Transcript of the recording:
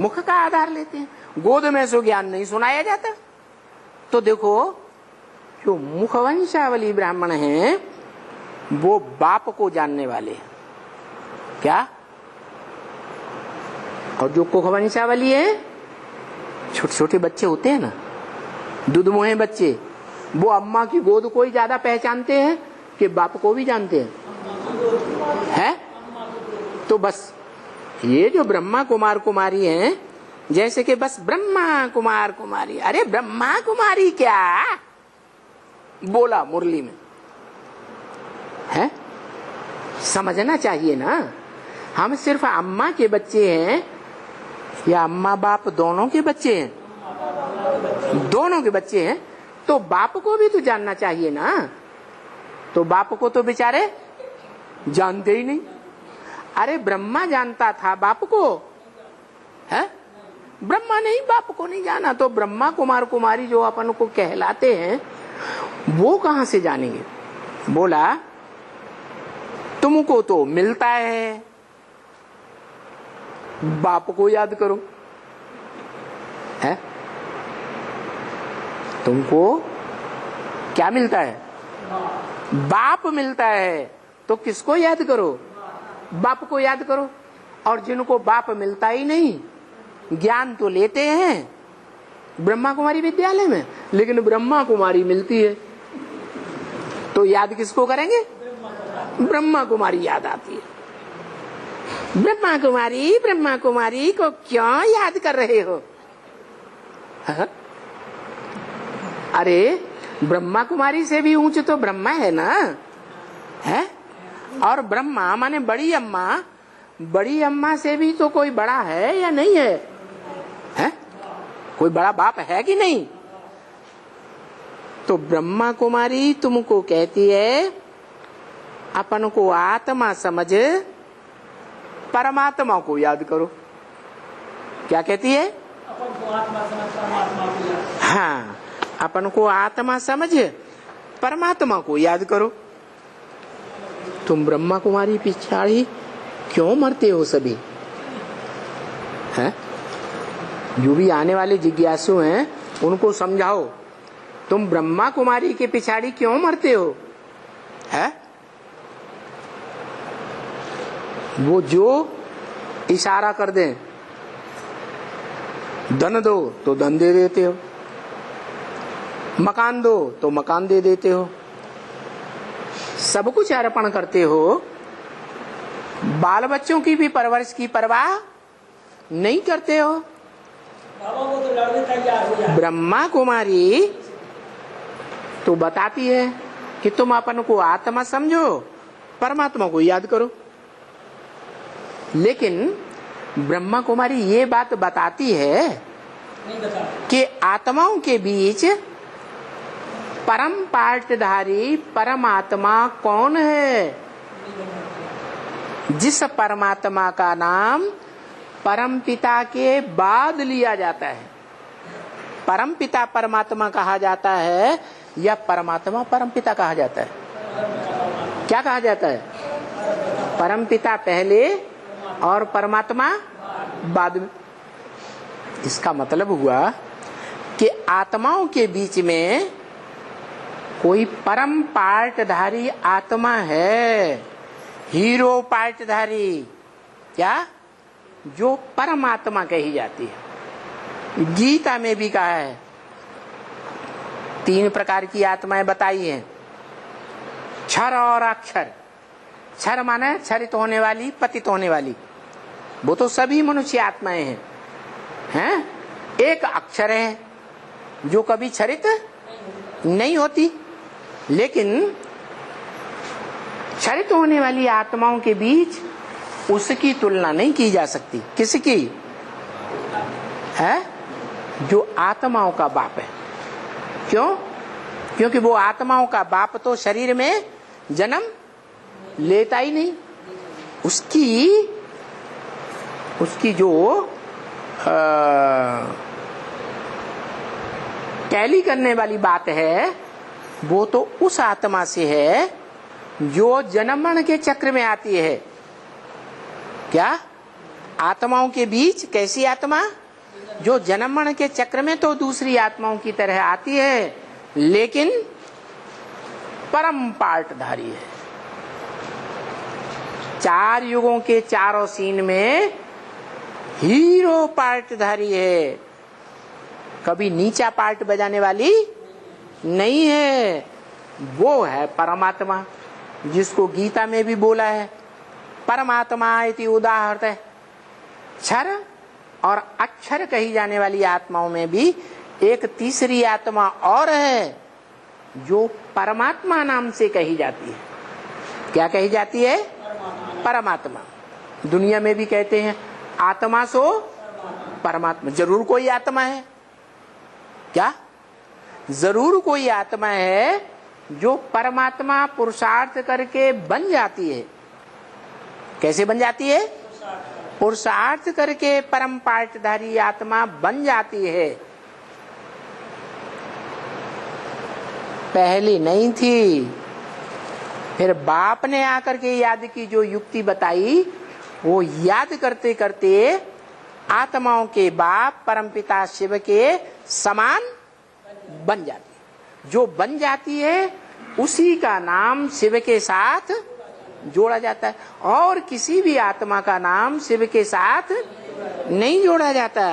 मुख का आधार लेते हैं, गोद में सो ज्ञान नहीं सुनाया जाता। तो देखो जो मुखवंशावली ब्राह्मण हैं वो बाप को जानने वाले हैं क्या, और जो कुखवंशावली है छोटे छोटे बच्चे होते हैं ना, दूधमुहे बच्चे, वो अम्मा की गोद को ही ज्यादा पहचानते हैं कि बाप को भी जानते हैं? तो बस ये जो ब्रह्मा कुमार कुमारी हैं, जैसे कि बस ब्रह्मा कुमार कुमारी, अरे ब्रह्मा कुमारी क्या बोला मुरली में है, समझना चाहिए ना। हम सिर्फ अम्मा के बच्चे हैं या अम्मा बाप दोनों के बच्चे हैं? दोनों के बच्चे हैं, तो बाप को भी तो जानना चाहिए ना। तो बाप को तो बेचारे जानते ही नहीं। अरे ब्रह्मा जानता था बाप को, है? ब्रह्मा नहीं बाप को नहीं जाना, तो ब्रह्मा कुमार कुमारी जो अपन को कहलाते हैं वो कहां से जानेंगे? बोला तुमको तो मिलता है, बाप को याद करो, है? तुमको क्या मिलता है? बाप मिलता है, तो किसको याद करो? बाप को याद करो। और जिनको बाप मिलता ही नहीं, ज्ञान तो लेते हैं ब्रह्मा कुमारी विद्यालय में, लेकिन ब्रह्मा कुमारी मिलती है तो याद किसको करेंगे? ब्रह्मा कुमारी याद आती है। ब्रह्मा कुमारी को क्यों याद कर रहे हो? हा? अरे ब्रह्मा कुमारी से भी ऊंच तो ब्रह्मा है ना, है? और ब्रह्मा माने बड़ी अम्मा से भी तो कोई बड़ा है या नहीं है? है? कोई बड़ा बाप है कि नहीं? तो ब्रह्मा कुमारी तुमको कहती है अपन को आत्मा समझ, परमात्मा को याद करो। क्या कहती है? हाँ, अपन को आत्मा समझ, परमात्मा को याद करो। तुम ब्रह्मा कुमारी पिछाड़ी क्यों मरते हो सभी? है? जो भी आने वाले जिज्ञासु हैं उनको समझाओ, तुम ब्रह्मा कुमारी के पिछाड़ी क्यों मरते हो? है? वो जो इशारा कर दें, धन दो तो धन दे देते हो, मकान दो तो मकान दे देते हो, सब कुछ अर्पण करते हो, बाल बच्चों की भी परवरिश की परवाह नहीं करते हो। ब्रह्मा कुमारी तो बताती है कि तुम अपन को आत्मा समझो, परमात्मा को याद करो। लेकिन ब्रह्मा कुमारी ये बात बताती है कि आत्माओं के बीच परम पार्टधारी परमात्मा कौन है? जिस परमात्मा का नाम परम पिता के बाद लिया जाता है। परम पिता परमात्मा कहा जाता है या परमात्मा परम पिता कहा जाता है? क्या कहा जाता है? परम पिता पहले और परमात्मा बाद में। इसका मतलब हुआ कि आत्माओं के बीच में कोई परम पार्टधारी आत्मा है, हीरो पार्टधारी, क्या? जो परमात्मा कही जाती है। गीता में भी कहा है, 3 प्रकार की आत्माएं बताई हैं, क्षर और अक्षर। क्षर माने क्षरित होने वाली, पतित होने वाली, वो तो सभी मनुष्य आत्माएं हैं, हैं? एक अक्षर है जो कभी क्षरित नहीं होती, लेकिन क्षरित होने वाली आत्माओं के बीच उसकी तुलना नहीं की जा सकती। किसकी? है? जो आत्माओं का बाप है। क्यों? क्योंकि वो आत्माओं का बाप तो शरीर में जन्म लेता ही नहीं। उसकी जो टैली करने वाली बात है वो तो उस आत्मा से है जो जन्म मरण के चक्र में आती है। क्या? आत्माओं के बीच कैसी आत्मा, जो जन्म मरण के चक्र में तो दूसरी आत्माओं की तरह आती है, लेकिन परम पार्टधारी है। 4 युगों के चारों सीन में हीरो पार्टधारी है, कभी नीचा पार्ट बजाने वाली नहीं है। वो है परमात्मा, जिसको गीता में भी बोला है, परमात्मा इति उदाहरत है। क्षर और अक्षर कही जाने वाली आत्माओं में भी एक तीसरी आत्मा और है, जो परमात्मा नाम से कही जाती है। क्या कही जाती है? परमात्मा। दुनिया में भी कहते हैं आत्मा सो परमात्मा। जरूर कोई आत्मा है क्या? जरूर कोई आत्मा है जो परमात्मा पुरुषार्थ करके बन जाती है। कैसे बन जाती है? पुरुषार्थ करके परम पार्टधारी आत्मा बन जाती है। पहली नहीं थी। फिर बाप ने आकर के याद की जो युक्ति बताई, वो याद करते करते आत्माओं के बाप परमपिता शिव के समान बन जाती है। जो बन जाती है उसी का नाम शिव के साथ जोड़ा जाता है, और किसी भी आत्मा का नाम शिव के साथ नहीं जोड़ा जाता।